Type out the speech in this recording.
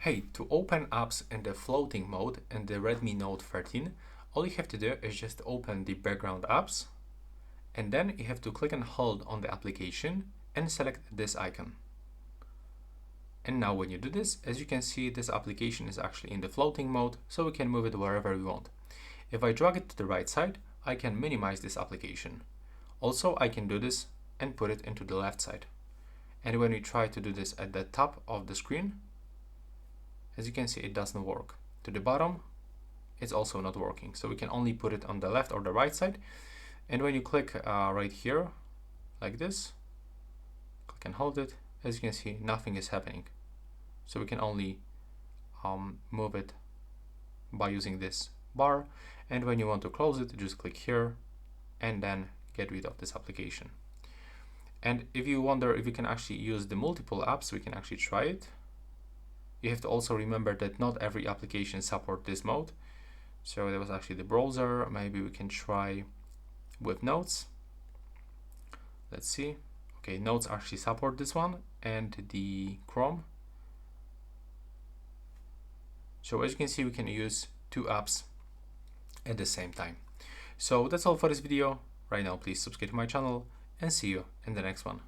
Hey, to open apps in the floating mode in the Redmi Note 13, all you have to do is just open the background apps, and then you have to click and hold on the application and select this icon. And now when you do this, as you can see, this application is actually in the floating mode, so we can move it wherever we want. If I drag it to the right side, I can minimize this application. Also, I can do this and put it into the left side. And when we try to do this at the top of the screen, as you can see, it doesn't work. To the bottom, it's also not working. So we can only put it on the left or the right side. And when you click right here, like this, click and hold it, as you can see, nothing is happening. So we can only move it by using this bar. And when you want to close it, just click here and then get rid of this application. And if you wonder if you can actually use the multiple apps, we can actually try it. You have to also remember that not every application supports this mode. So that was actually the browser. Maybe we can try with Notes. Let's see. Okay, Notes actually support this one and the Chrome. So as you can see, we can use two apps at the same time. So that's all for this video. Right now, please subscribe to my channel and see you in the next one.